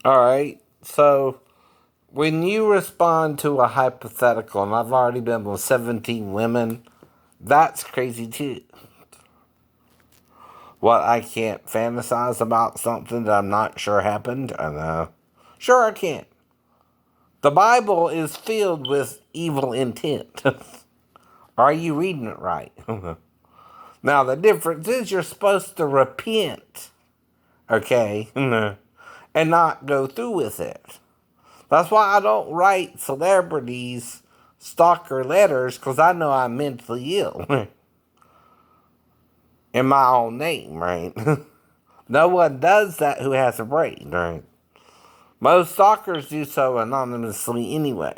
All right. So when you respond to a hypothetical, and I've already been with 17 women, that's crazy too. What, I can't fantasize about something that I'm not sure happened? I know. Sure, I can. The Bible is filled with evil intent. Are you reading it right? Now, the difference is you're supposed to repent, okay, and not go through with it. That's why I don't write celebrities stalker letters, because I know I'm mentally ill in my own name, right? No one does that who has a brain, right? Most stalkers do so anonymously anyway.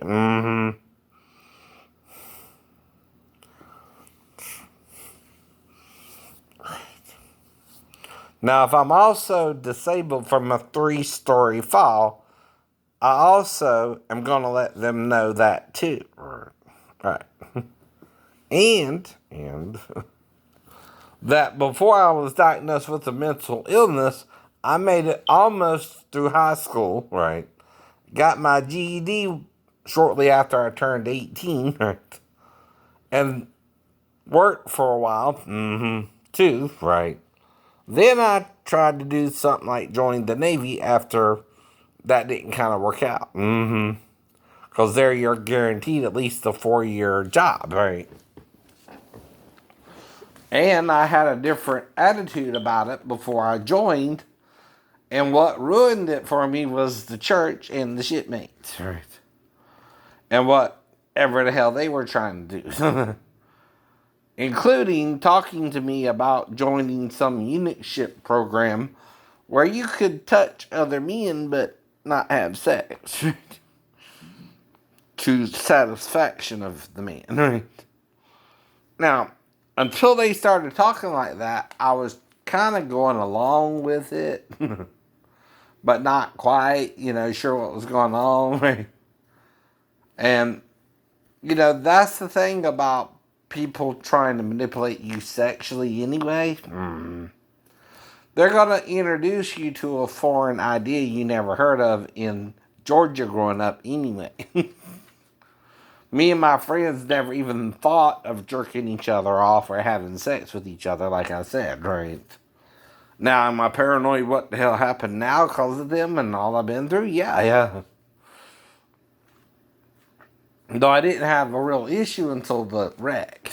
Now, if I'm also disabled from a 3-story fall, I also am going to let them know that too. Right. And that before I was diagnosed with a mental illness, I made it almost through high school, right? Got my GED shortly after I turned 18, right? And worked for a while, too, right? Then I tried to do something like join the Navy after that didn't kind of work out. Because there you're guaranteed at least a 4-year job, right? And I had a different attitude about it before I joined. And what ruined it for me was the church and the shipmates, right? And whatever the hell they were trying to do. Including talking to me about joining some unitship program where you could touch other men but not have sex. To satisfaction of the man, right? Now, until they started talking like that, I was kind of going along with it, but not quite, sure what was going on. Right? And, that's the thing about people trying to manipulate you sexually anyway. They're going to introduce you to a foreign idea you never heard of in Georgia growing up anyway. Me and my friends never even thought of jerking each other off or having sex with each other, like I said, right? Now, am I paranoid what the hell happened now because of them and all I've been through? Yeah. Though I didn't have a real issue until the wreck.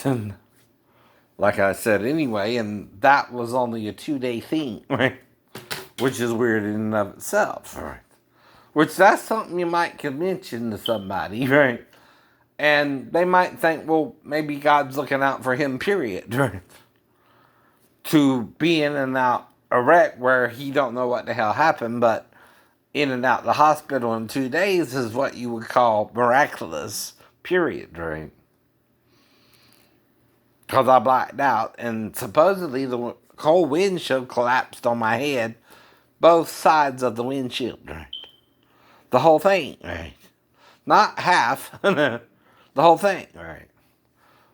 Like I said anyway, and that was only a 2-day thing, right? Which is weird in and of itself, right? Which that's something you might could mention to somebody, right? And they might think, well, maybe God's looking out for him, period. Right? To be in and out a wreck where he don't know what the hell happened, but in and out the hospital in 2 days is what you would call miraculous, period, right? Because I blacked out, and supposedly the whole windshield collapsed on my head, both sides of the windshield, right? The whole thing, right? Not half, the whole thing, right?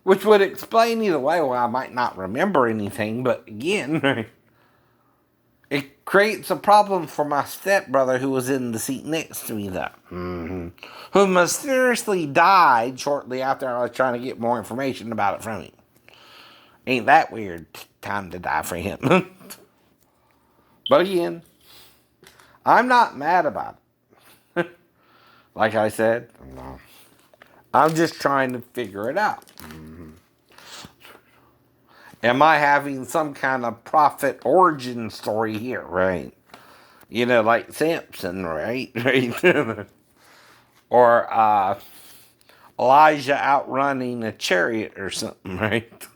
Which would explain either way why I might not remember anything, but again, it creates a problem for my stepbrother who was in the seat next to me, though. Who mysteriously died shortly after I was trying to get more information about it from him. Ain't that weird time to die for him? But again, I'm not mad about it. Like I said, no. I'm just trying to figure it out. Am I having some kind of prophet origin story here, right? Like Samson, right? Right? Or Elijah outrunning a chariot or something, right?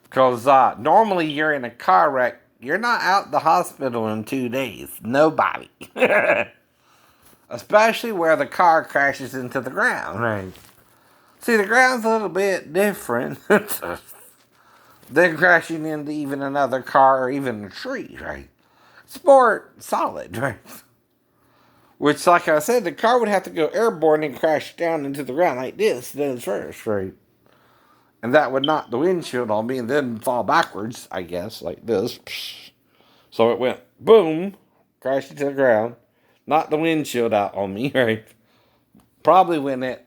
Because normally you're in a car wreck, you're not out the hospital in 2 days. Nobody. Especially where the car crashes into the ground, right? See, the ground's a little bit different than crashing into even another car or even a tree, right? It's more solid, right? Which, like I said, the car would have to go airborne and crash down into the ground like this, then first, right? And that would knock the windshield on me and then fall backwards, I guess, like this. So it went boom, crashed into the ground, Knocked the windshield out on me, right? Probably when it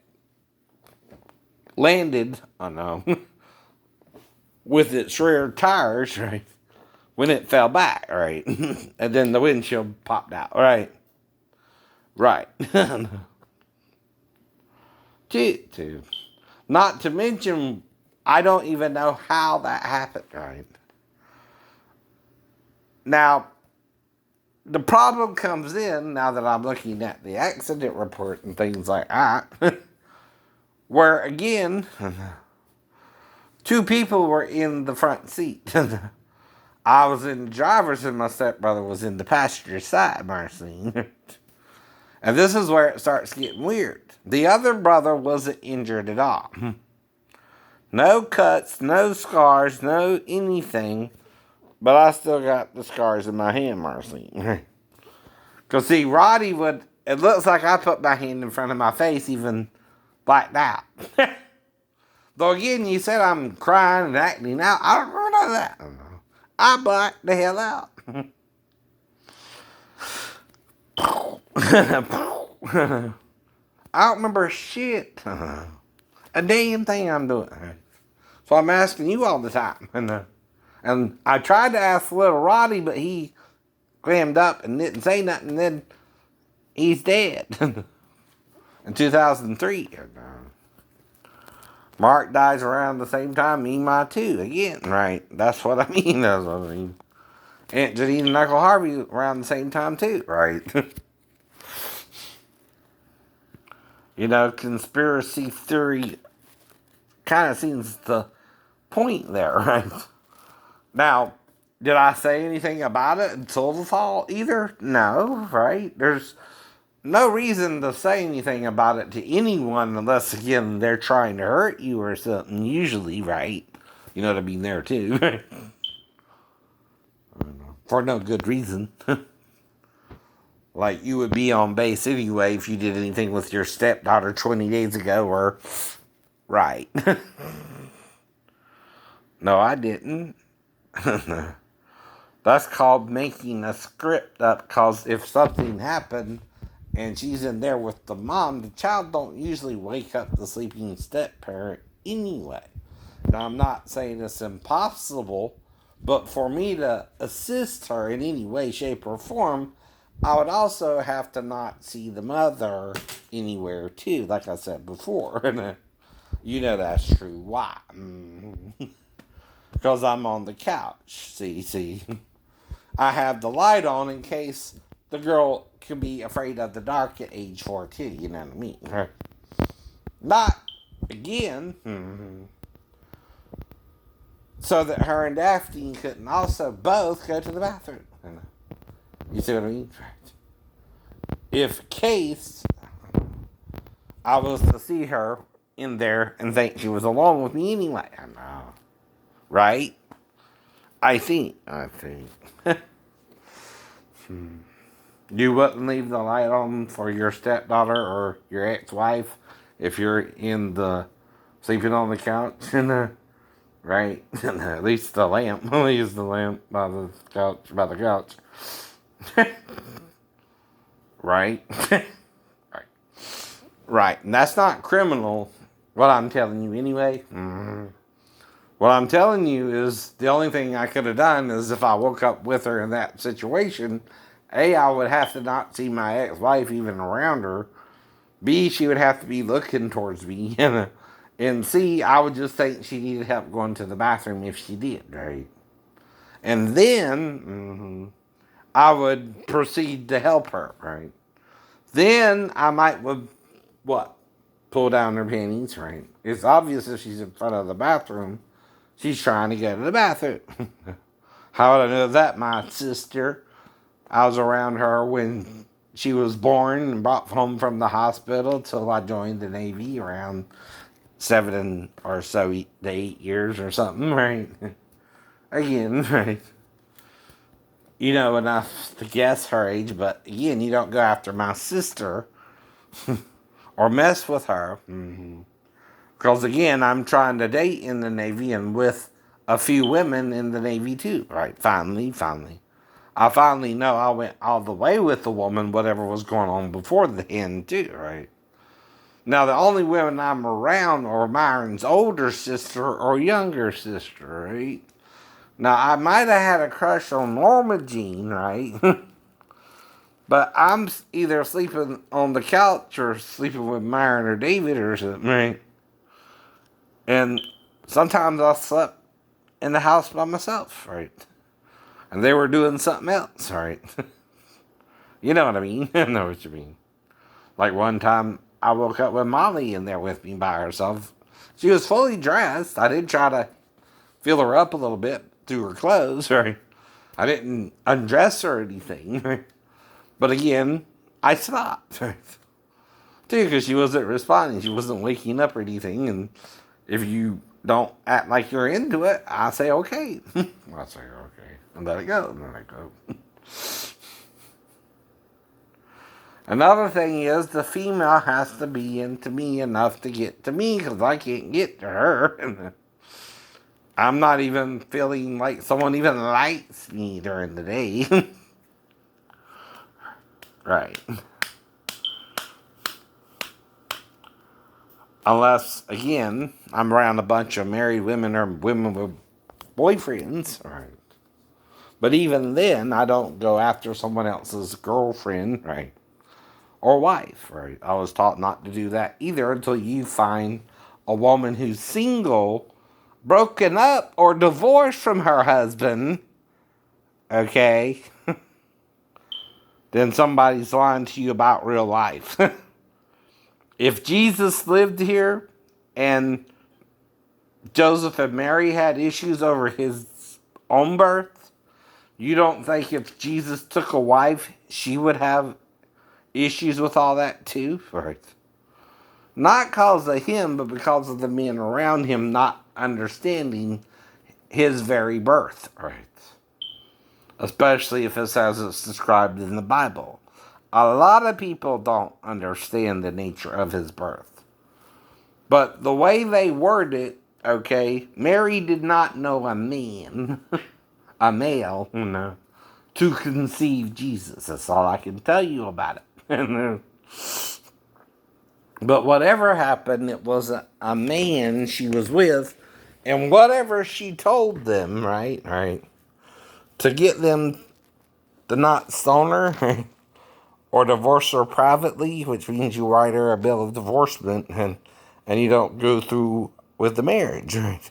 landed, I know, with its rear tires, right? When it fell back, right? And then the windshield popped out, right? Right. Two. Not to mention, I don't even know how that happened, right? Now, the problem comes in now that I'm looking at the accident report and things like that, where again, two people were in the front seat. I was in the driver's and my stepbrother was in the passenger side, Marcine. And this is where it starts getting weird. The other brother wasn't injured at all. No cuts, no scars, no anything. But I still got the scars in my hand, Marcine. Because see, Roddy would, it looks like I put my hand in front of my face even like that. Though again, you said I'm crying and acting out. I don't remember none of that. I blacked the hell out. I don't remember shit. A damn thing I'm doing. So I'm asking you all the time. And I tried to ask little Roddy, but he clammed up and didn't say nothing. And then he's dead. In 2003. Mark dies around the same time, Ema too. Again, right? That's what I mean. That's what I mean. Aunt Janine and Uncle Harvey around the same time too, right? You know, conspiracy theory kind of seems the point there, right? Now, did I say anything about it until the fall either? No, right? There's no reason to say anything about it to anyone unless, again, they're trying to hurt you or something, usually, right? You know what I mean there, too. For no good reason. Like, you would be on base anyway if you did anything with your stepdaughter 20 days ago, or... Right. No, I didn't. That's called making a script up, because if something happened and she's in there with the mom, the child don't usually wake up the sleeping step-parent anyway. Now, I'm not saying it's impossible, but for me to assist her in any way, shape, or form, I would also have to not see the mother anywhere, too, like I said before. You know that's true. Why? Because I'm on the couch. See. I have the light on in case the girl could be afraid of the dark at age 4, too. You know what I mean? Not, again, so that her and Daphne couldn't also both go to the bathroom. You see what I mean? If case I was to see her in there and think she was alone with me anyway. I know. Right? I think. You wouldn't leave the light on for your stepdaughter or your ex-wife if you're in the sleeping on the couch, right? At least the lamp. I'll use the lamp by the couch. Right? Right. Right. And that's not criminal, what I'm telling you anyway. What I'm telling you is the only thing I could have done is if I woke up with her in that situation, A, I would have to not see my ex-wife even around her. B, she would have to be looking towards me. And C, I would just think she needed help going to the bathroom if she did, right? And then I would proceed to help her, right? Then I might would, pull down her panties, right? It's obvious if she's in front of the bathroom, she's trying to go to the bathroom. How would I know that, my sister? I was around her when she was born and brought home from the hospital till I joined the Navy around 7 or so to 8 years or something, right? Again, right? You know enough to guess her age, but again, you don't go after my sister or mess with her. Because again, I'm trying to date in the Navy and with a few women in the Navy too, right? Finally. I finally know I went all the way with the woman, whatever was going on before the hen, too, right? Now, the only women I'm around are Myron's older sister or younger sister, right? Now, I might have had a crush on Norma Jean, right? But I'm either sleeping on the couch or sleeping with Myron or David or something, right? And sometimes I slept in the house by myself, right? And they were doing something else, right? You know what I mean? I know what you mean. Like one time I woke up with Molly in there with me by herself. She was fully dressed. I did try to fill her up a little bit through her clothes, right? I didn't undress her or anything, right? But again, I stopped, right? Too, because she wasn't responding. She wasn't waking up or anything. And if you don't act like you're into it, I say okay. I say okay. And let it go. And let it go. Another thing is the female has to be into me enough to get to me because I can't get to her. And I'm not even feeling like someone even likes me during the day. Right. Unless, again, I'm around a bunch of married women or women with boyfriends. Right. But even then, I don't go after someone else's girlfriend, right? Or wife, right? I was taught not to do that either until you find a woman who's single, broken up, or divorced from her husband, okay? Then somebody's lying to you about real life. If Jesus lived here and Joseph and Mary had issues over his own birth, you don't think if Jesus took a wife, she would have issues with all that too? Right. Not because of him, but because of the men around him not understanding his very birth. Right. Especially if it's as it's described in the Bible. A lot of people don't understand the nature of his birth. But the way they word it, okay, Mary did not know a man, a male, to conceive Jesus. That's all I can tell you about it. But whatever happened, it was a man she was with, and whatever she told them, right, to get them to not stone her or divorce her privately, which means you write her a bill of divorcement and you don't go through with the marriage, right?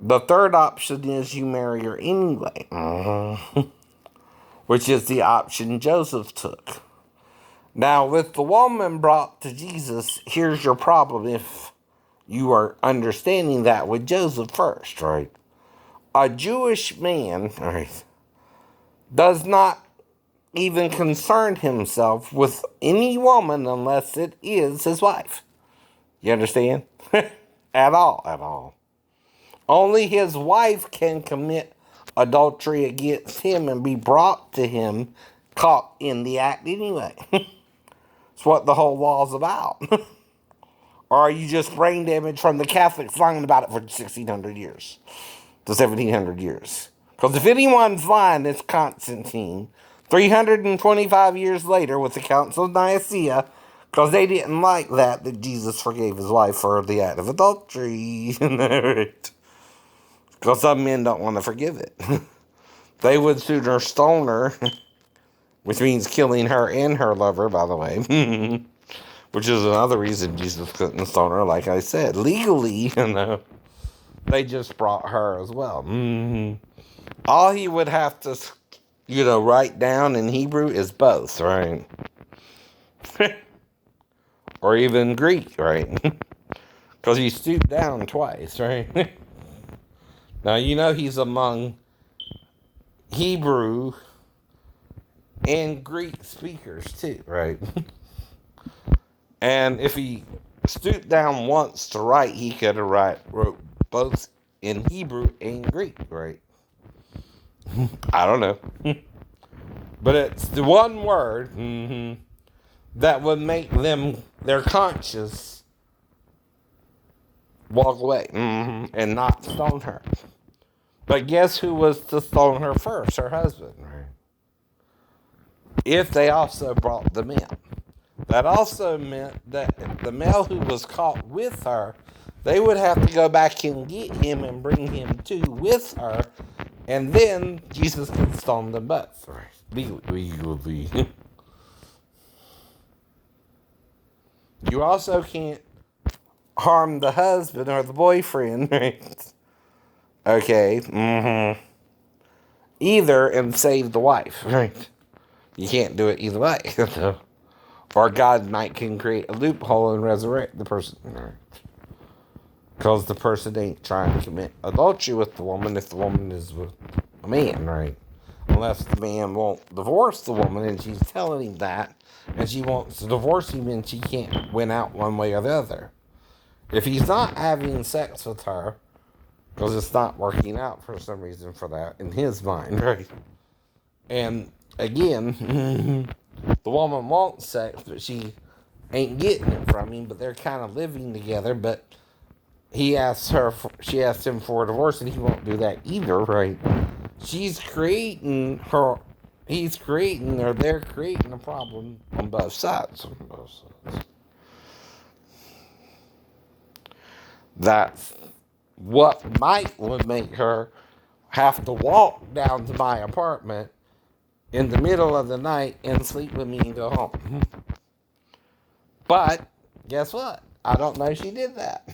The third option is you marry her anyway, which is the option Joseph took. Now, with the woman brought to Jesus, here's your problem if you are understanding that with Joseph first, right? A Jewish man, right, does not even concern himself with any woman unless it is his wife. You understand? At all. Only his wife can commit adultery against him and be brought to him, caught in the act anyway. It's what the whole law's about. Or are you just brain damaged from the Catholics lying about it for 1,600 years to 1,700 years? Because if anyone's lying, it's Constantine. 325 years later with the Council of Nicaea, because they didn't like that Jesus forgave his wife for the act of adultery. Because some men don't want to forgive it. They would sooner stone her, which means killing her and her lover, by the way. Which is another reason Jesus couldn't stone her, like I said. Legally, they just brought her as well. All he would have to, write down in Hebrew is both, right? Or even Greek, right? Because he stooped down twice, right? Now, he's among Hebrew and Greek speakers, too, right? And if he stooped down once to write, he could have wrote both in Hebrew and Greek, right? I don't know. But it's the one word that would make their conscience walk away and not stone her. But guess who was to stone her first? Her husband, right? If they also brought them in. That also meant that the male who was caught with her, they would have to go back and get him and bring him too with her, and then Jesus could stone them both. Right. Legally. You also can't harm the husband or the boyfriend, right? Okay. Mm-hmm. Either and save the wife, right? You can't do it either way. Or God can create a loophole and resurrect the person. Because the person ain't trying to commit adultery with the woman if the woman is with a man, right? Unless the man won't divorce the woman and she's telling him that, and she wants to divorce him and she can't win out one way or the other. If he's not having sex with her, because it's not working out for some reason for that in his mind, right? And again, the woman wants sex, but she ain't getting it from him, but they're kind of living together, but she asked him for a divorce, and he won't do that either, right? They're creating a problem on both sides. That's what would make her have to walk down to my apartment in the middle of the night and sleep with me and go home. But guess what? I don't know she did that.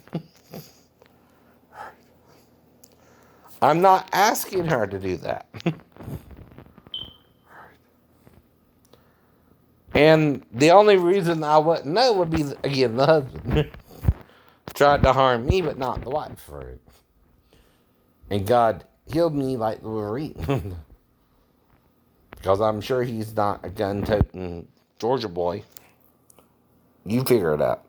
I'm not asking her to do that. And the only reason I wouldn't know would be, again, the husband tried to harm me, but not the wife, right? And God healed me like the Wolverine. Because I'm sure he's not a gun-toting Georgia boy. You figure it out.